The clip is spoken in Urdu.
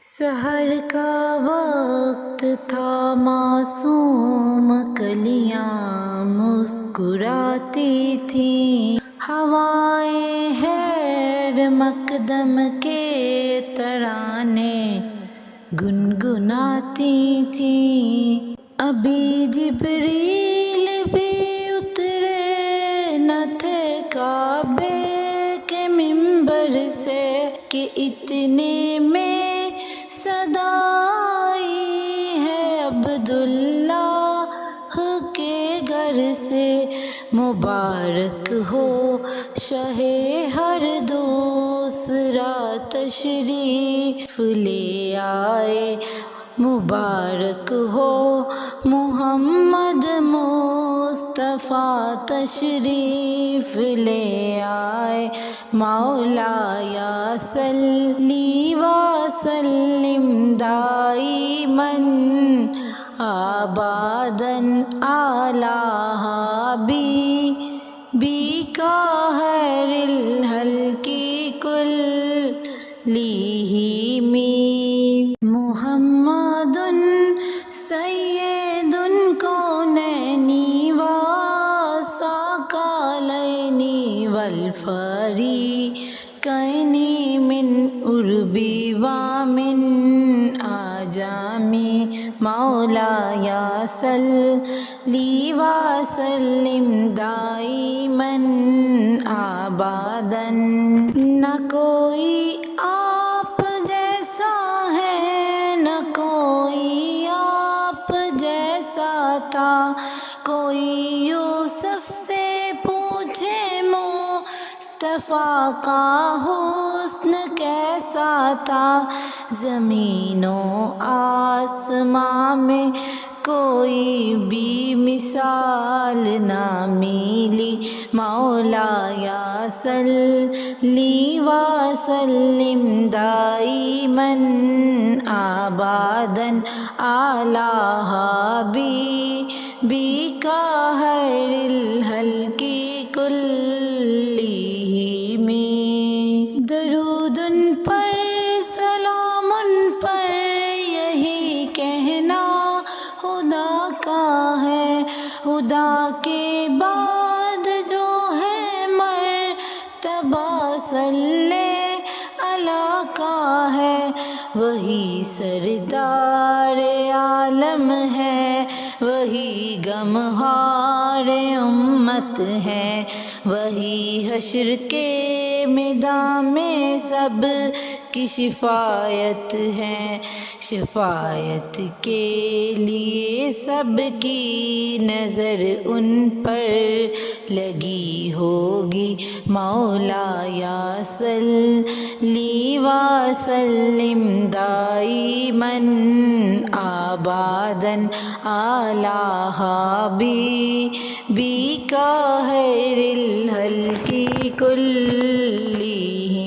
سحر کا وقت تھا، معصوم کلیاں مسکراتی تھیں، ہوائیں حیر مقدم کے ترانے گنگناتی تھیں۔ ابھی جبریل بھی اترے نہ تھے کعبے کے منبر سے کہ اتنے میں صدا آئی ہے عبداللہ کے گھر سے۔ مبارک ہو شہ ہر دوسرا تشریف لے آئے، مبارک ہو محمد مصطفیٰ تشریف لے آئے۔ مولایا صلی وسلم دائماً ابداً علی حبیبک خیر الخلق کلہم۔ محمد سید الکونین والثقلین والفریقین من عرب ومن عجم۔ مولایا صلی وسلم دائماً ابداً۔ نہ کوئی آپ جیسا ہے، نہ کوئی آپ جیسا تھا، کوئی یوسف سے پوچھے مصطفیٰ کا حسن کیسا تھا۔ زمین و آسمان میں کوئی بھی مثال نہ ملی۔ مولایا صلی وسلم دائماً ابداً علی حبیبک خیر الخلق کلہم۔ درود ان پر، سلام ان پر، یہی کہنا خدا کا ہے۔ خدا کے بعد جو ہے مرتبہ صلی اللہ کا ہے، وہی سردار عالم ہے، وہی غمخوار امت ہے، وہی حشر کے میدان میں سب کی شفاعت ہے۔ شفاعت کے لیے سب کی نظر ان پر لگی ہوگی۔ مولایا صلی وسلم دائماً ابداً علی حبیبک خیر الخلق کلہم۔